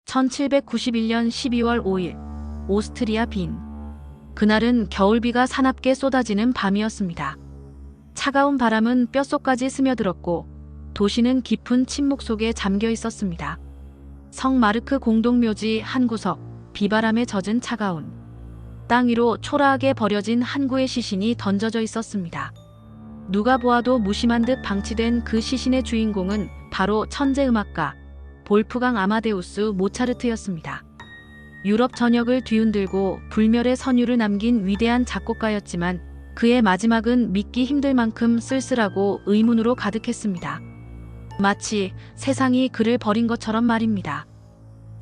1791년 12월 5일, 오스트리아 빈. 그날은 겨울비가 사납게 쏟아지는 밤이었습니다. 차가운 바람은 뼛속까지 스며들었고 도시는 깊은 침묵 속에 잠겨 있었습니다. 성 마르크 공동묘지 한 구석, 비바람에 젖은 차가운 땅 위로 초라하게 버려진 한 구의 시신이 던져져 있었습니다. 누가 보아도 무심한 듯 방치된 그 시신의 주인공은 바로 천재음악가 볼프강 아마데우스 모차르트였습니다. 유럽 전역을 뒤흔들고 불멸의 선율을 남긴 위대한 작곡가였지만 그의 마지막은 믿기 힘들 만큼 쓸쓸하고 의문으로 가득했습니다. 마치 세상이 그를 버린 것처럼 말입니다.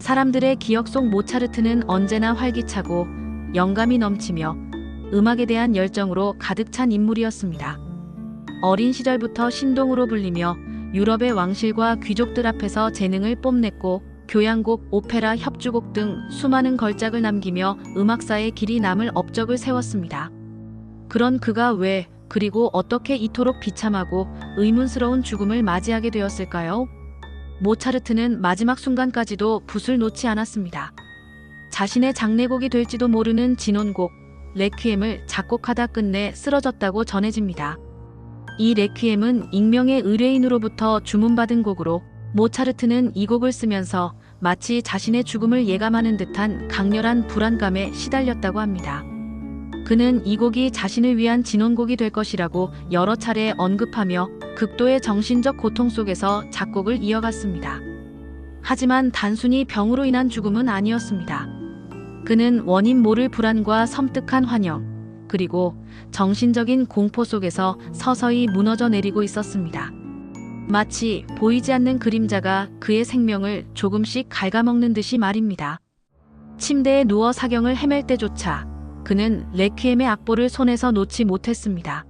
사람들의 기억 속 모차르트는 언제나 활기차고 영감이 넘치며 음악에 대한 열정으로 가득 찬 인물이었습니다. 어린 시절부터 신동으로 불리며 유럽의 왕실과 귀족들 앞에서 재능을 뽐냈고 교향곡, 오페라, 협주곡 등 수많은 걸작을 남기며 음악사에 길이 남을 업적을 세웠습니다. 그런 그가 왜, 그리고 어떻게 이토록 비참하고 의문스러운 죽음을 맞이하게 되었을까요? 모차르트는 마지막 순간까지도 붓을 놓지 않았습니다. 자신의 장례곡이 될지도 모르는 진혼곡, 레퀴엠을 작곡하다 끝내 쓰러졌다고 전해집니다. 이 레퀴엠은 익명의 의뢰인으로부터 주문받은 곡으로 모차르트는 이 곡을 쓰면서 마치 자신의 죽음을 예감하는 듯한 강렬한 불안감에 시달렸다고 합니다. 그는 이 곡이 자신을 위한 진혼곡이 될 것이라고 여러 차례 언급하며 극도의 정신적 고통 속에서 작곡을 이어갔습니다. 하지만 단순히 병으로 인한 죽음은 아니었습니다. 그는 원인 모를 불안과 섬뜩한 환영, 그리고 정신적인 공포 속에서 서서히 무너져 내리고 있었습니다. 마치 보이지 않는 그림자가 그의 생명을 조금씩 갉아먹는 듯이 말입니다. 침대에 누워 사경을 헤맬 때조차 그는 레퀴엠의 악보를 손에서 놓지 못했습니다.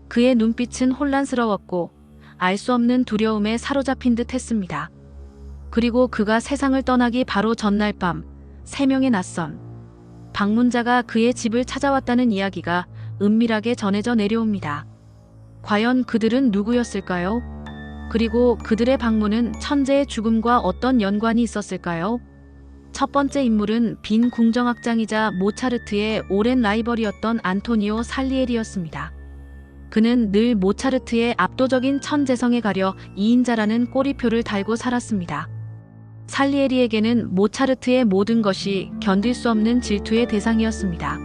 그의 눈빛은 혼란스러웠고 알 수 없는 두려움에 사로잡힌 듯 했습니다. 그리고 그가 세상을 떠나기 바로 전날 밤, 3명의 낯선 방문자가 그의 집을 찾아왔다는 이야기가 은밀하게 전해져 내려옵니다. 과연 그들은 누구였을까요? 그리고 그들의 방문은 천재의 죽음과 어떤 연관이 있었을까요? 첫 번째 인물은 빈 궁정악장이자 모차르트의 오랜 라이벌이었던 안토니오 살리에리였습니다. 그는 늘 모차르트의 압도적인 천재성에 가려 2인자라는 꼬리표를 달고 살았습니다. 살리에리에게는 모차르트의 모든 것이 견딜 수 없는 질투의 대상이었습니다.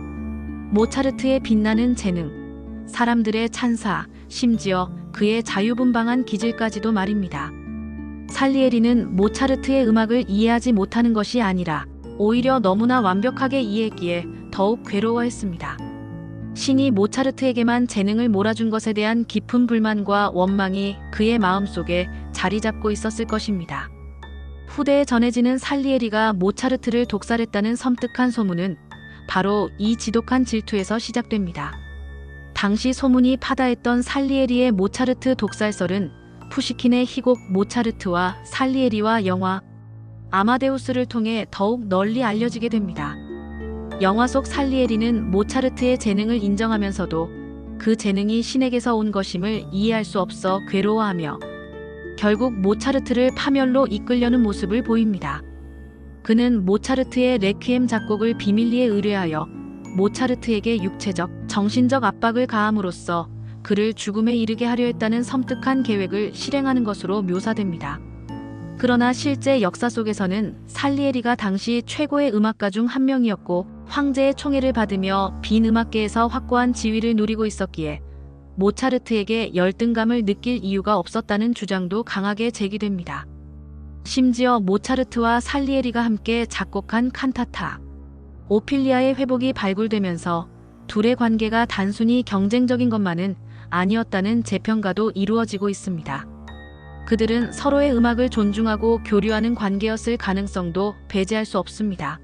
모차르트의 빛나는 재능, 사람들의 찬사, 심지어 그의 자유분방한 기질까지도 말입니다. 살리에리는 모차르트의 음악을 이해하지 못하는 것이 아니라 오히려 너무나 완벽하게 이해했기에 더욱 괴로워했습니다. 신이 모차르트에게만 재능을 몰아준 것에 대한 깊은 불만과 원망이 그의 마음속에 자리 잡고 있었을 것입니다. 후대에 전해지는 살리에리가 모차르트를 독살했다는 섬뜩한 소문은 바로 이 지독한 질투에서 시작됩니다. 당시 소문이 파다했던 살리에리의 모차르트 독살설은 푸시킨의 희곡 모차르트와 살리에리와 영화 아마데우스를 통해 더욱 널리 알려지게 됩니다. 영화 속 살리에리는 모차르트의 재능을 인정하면서도 그 재능이 신에게서 온 것임을 이해할 수 없어 괴로워하며 결국 모차르트를 파멸로 이끌려는 모습을 보입니다. 그는 모차르트의 레퀴엠 작곡을 비밀리에 의뢰하여 모차르트에게 육체적, 정신적 압박을 가함으로써 그를 죽음에 이르게 하려 했다는 섬뜩한 계획을 실행하는 것으로 묘사됩니다. 그러나 실제 역사 속에서는 살리에리가 당시 최고의 음악가 중 한 명이었고 황제의 총애를 받으며 빈 음악계에서 확고한 지위를 누리고 있었기에 모차르트에게 열등감을 느낄 이유가 없었다는 주장도 강하게 제기됩니다. 심지어 모차르트와 살리에리가 함께 작곡한 칸타타 오피리아의 회복이 발굴되면서 둘의 관계가 단순히 경쟁적인 것만은 아니었다는 재평가도 이루어지고 있습니다. 그들은 서로의 음악을 존중하고 교류하는 관계였을 가능성도 배제할 수 없습니다.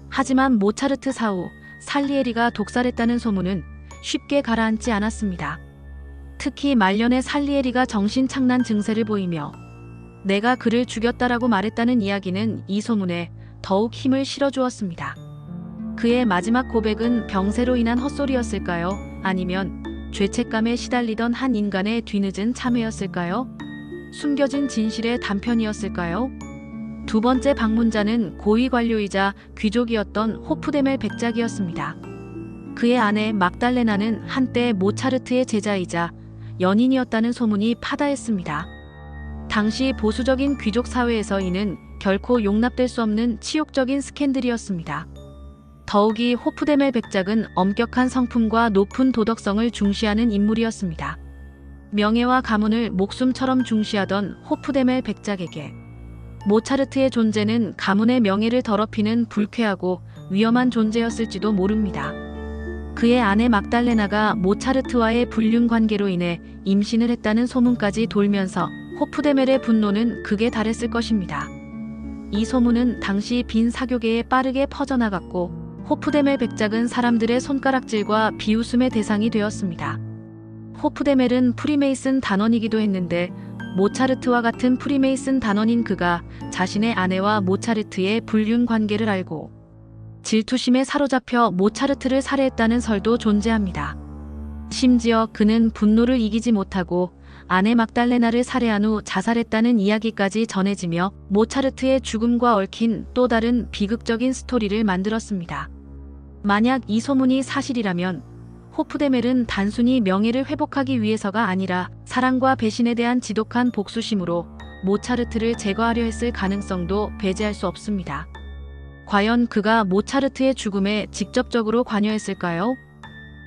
하지만 모차르트 사후 살리에리가 독살했다는 소문은 쉽게 가라앉지 않았습니다. 특히 말년에 살리에리가 정신착란 증세를 보이며 내가 그를 죽였다라고 말했다는 이야기는 이 소문에 더욱 힘을 실어주었습니다. 그의 마지막 고백은 병세로 인한 헛소리였을까요? 아니면 죄책감에 시달리던 한 인간의 뒤늦은 참회였을까요? 숨겨진 진실의 단편이었을까요? 두 번째 방문자는 고위 관료이자 귀족이었던 호프데멜 백작이었습니다. 그의 아내 막달레나는 한때 모차르트의 제자이자 연인이었다는 소문이 파다했습니다. 당시 보수적인 귀족 사회에서 이는 결코 용납될 수 없는 치욕적인 스캔들이었습니다. 더욱이 호프데멜 백작은 엄격한 성품과 높은 도덕성을 중시하는 인물이었습니다. 명예와 가문을 목숨처럼 중시하던 호프데멜 백작에게 모차르트의 존재는 가문의 명예를 더럽히는 불쾌하고 위험한 존재였을지도 모릅니다. 그의 아내 막달레나가 모차르트와의 불륜 관계로 인해 임신을 했다는 소문까지 돌면서 호프데멜의 분노는 극에 달했을 것입니다. 이 소문은 당시 빈 사교계에 빠르게 퍼져나갔고 호프데멜 백작은 사람들의 손가락질과 비웃음의 대상이 되었습니다. 호프데멜은 프리메이슨 단원이기도 했는데 모차르트와 같은 프리메이슨 단원인 그가 자신의 아내와 모차르트의 불륜 관계를 알고 질투심에 사로잡혀 모차르트를 살해했다는 설도 존재합니다. 심지어 그는 분노를 이기지 못하고 아내 막달레나를 살해한 후 자살했다는 이야기까지 전해지며 모차르트의 죽음과 얽힌 또 다른 비극적인 스토리를 만들었습니다. 만약 이 소문이 사실이라면 호프데멜은 단순히 명예를 회복하기 위해서가 아니라 사랑과 배신에 대한 지독한 복수심으로 모차르트를 제거하려 했을 가능성도 배제할 수 없습니다. 과연 그가 모차르트의 죽음에 직접적으로 관여했을까요?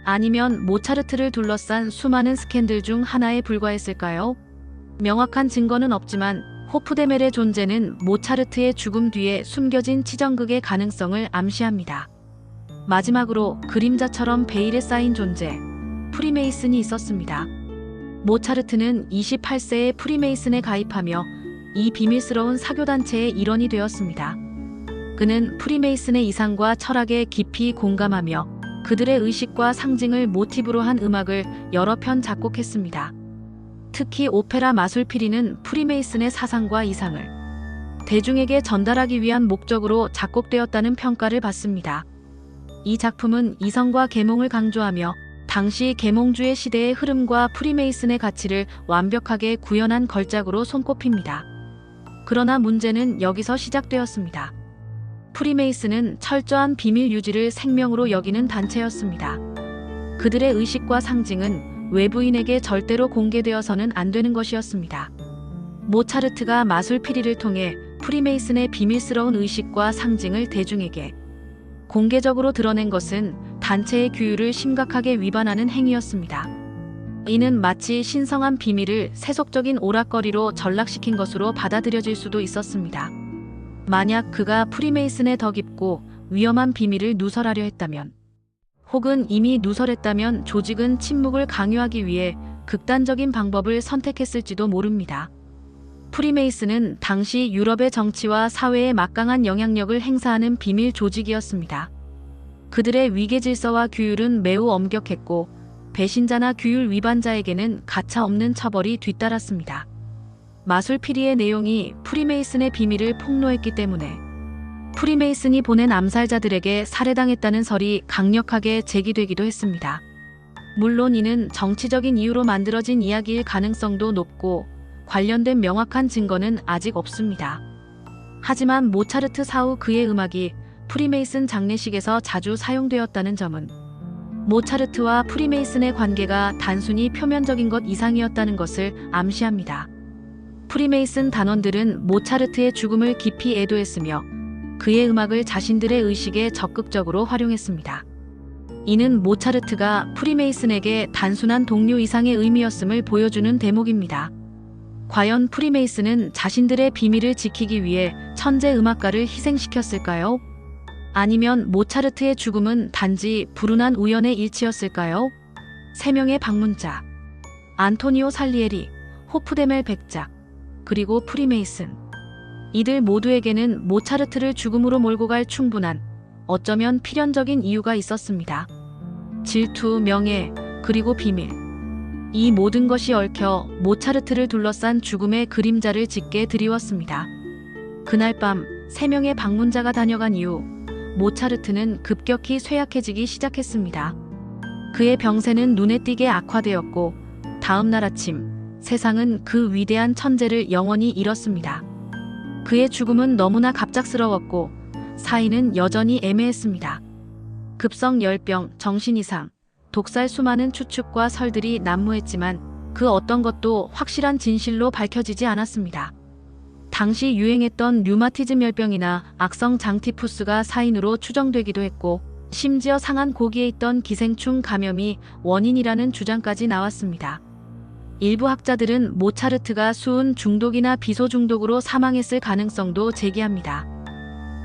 아니면 모차르트를 둘러싼 수많은 스캔들 중 하나에 불과했을까요? 명확한 증거는 없지만 호프데멜의 존재는 모차르트의 죽음 뒤에 숨겨진 치정극의 가능성을 암시합니다. 마지막으로 그림자처럼 베일에 쌓인 존재, 프리메이슨이 있었습니다. 모차르트는 28세에 프리메이슨에 가입하며 이 비밀스러운 사교단체의 일원이 되었습니다. 그는 프리메이슨의 이상과 철학에 깊이 공감하며 그들의 의식과 상징을 모티브로 한 음악을 여러 편 작곡했습니다. 특히 오페라 마술피리는 프리메이슨의 사상과 이상을 대중에게 전달하기 위한 목적으로 작곡되었다는 평가를 받습니다. 이 작품은 이성과 계몽을 강조하며 당시 계몽주의 시대의 흐름과 프리메이슨의 가치를 완벽하게 구현한 걸작으로 손꼽힙니다. 그러나 문제는 여기서 시작되었습니다. 프리메이슨은 철저한 비밀 유지를 생명으로 여기는 단체였습니다. 그들의 의식과 상징은 외부인에게 절대로 공개되어서는 안 되는 것이었습니다. 모차르트가 마술피리를 통해 프리메이슨의 비밀스러운 의식과 상징을 대중에게 공개적으로 드러낸 것은 단체의 규율을 심각하게 위반하는 행위였습니다. 이는 마치 신성한 비밀을 세속적인 오락거리로 전락시킨 것으로 받아들여질 수도 있었습니다. 만약 그가 프리메이슨의 더 깊고 위험한 비밀을 누설하려 했다면, 혹은 이미 누설했다면 조직은 침묵을 강요하기 위해 극단적인 방법을 선택했을지도 모릅니다. 프리메이슨은 당시 유럽의 정치와 사회에 막강한 영향력을 행사하는 비밀 조직이었습니다. 그들의 위계 질서와 규율은 매우 엄격했고 배신자나 규율 위반자에게는 가차없는 처벌이 뒤따랐습니다. 마술피리의 내용이 프리메이슨의 비밀을 폭로했기 때문에 프리메이슨이 보낸 암살자들에게 살해당했다는 설이 강력하게 제기되기도 했습니다. 물론 이는 정치적인 이유로 만들어진 이야기일 가능성도 높고 관련된 명확한 증거는 아직 없습니다. 하지만 모차르트 사후 그의 음악이 프리메이슨 장례식에서 자주 사용되었다는 점은 모차르트와 프리메이슨의 관계가 단순히 표면적인 것 이상이었다는 것을 암시합니다. 프리메이슨 단원들은 모차르트의 죽음을 깊이 애도했으며 그의 음악을 자신들의 의식에 적극적으로 활용했습니다. 이는 모차르트가 프리메이슨에게 단순한 동료 이상의 의미였음을 보여주는 대목입니다. 과연 프리메이슨은 자신들의 비밀을 지키기 위해 천재 음악가를 희생시켰을까요? 아니면 모차르트의 죽음은 단지 불운한 우연의 일치였을까요? 3명의 방문자, 안토니오 살리에리, 호프데멜 백작, 그리고 프리메이슨. 이들 모두에게는 모차르트를 죽음으로 몰고 갈 충분한, 어쩌면 필연적인 이유가 있었습니다. 질투, 명예, 그리고 비밀. 이 모든 것이 얽혀 모차르트를 둘러싼 죽음의 그림자를 짙게 드리웠습니다. 그날 밤 3명의 방문자가 다녀간 이후 모차르트는 급격히 쇠약해지기 시작했습니다. 그의 병세는 눈에 띄게 악화되었고 다음 날 아침 세상은 그 위대한 천재를 영원히 잃었습니다. 그의 죽음은 너무나 갑작스러웠고 사인은 여전히 애매했습니다. 급성 열병, 정신 이상, 독살 수많은 추측과 설들이 난무했지만 그 어떤 것도 확실한 진실로 밝혀지지 않았습니다. 당시 유행했던 류마티즘 열병이나 악성 장티푸스가 사인으로 추정되기도 했고 심지어 상한 고기에 있던 기생충 감염이 원인이라는 주장까지 나왔습니다. 일부 학자들은 모차르트가 수은 중독이나 비소 중독으로 사망했을 가능성도 제기합니다.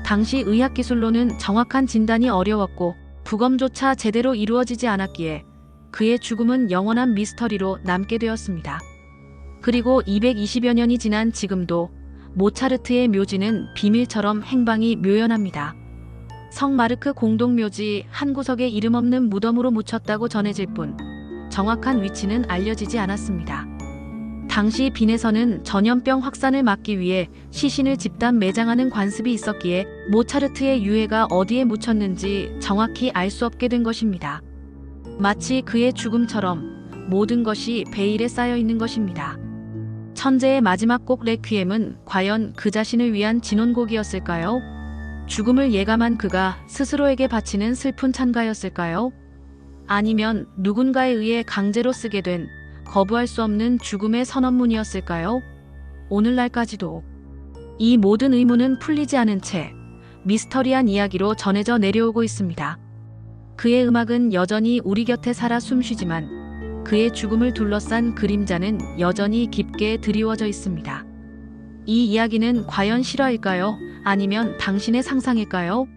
당시 의학기술로는 정확한 진단이 어려웠고 부검조차 제대로 이루어지지 않았기에 그의 죽음은 영원한 미스터리로 남게 되었습니다. 그리고 220여 년이 지난 지금도 모차르트의 묘지는 비밀처럼 행방이 묘연합니다. 성 마르크 공동묘지 한 구석에 이름 없는 무덤으로 묻혔다고 전해질 뿐 정확한 위치는 알려지지 않았습니다. 당시 빈에서는 전염병 확산을 막기 위해 시신을 집단 매장하는 관습이 있었기에 모차르트의 유해가 어디에 묻혔는지 정확히 알 수 없게 된 것입니다. 마치 그의 죽음처럼 모든 것이 베일에 쌓여 있는 것입니다. 천재의 마지막 곡 레퀴엠은 과연 그 자신을 위한 진혼곡이었을까요? 죽음을 예감한 그가 스스로에게 바치는 슬픈 찬가였을까요? 아니면 누군가에 의해 강제로 쓰게 된 거부할 수 없는 죽음의 선언문이었을까요? 오늘날까지도 이 모든 의문은 풀리지 않은 채 미스터리한 이야기로 전해져 내려오고 있습니다. 그의 음악은 여전히 우리 곁에 살아 숨쉬지만 그의 죽음을 둘러싼 그림자는 여전히 깊게 드리워져 있습니다. 이 이야기는 과연 실화일까요? 아니면 당신의 상상일까요?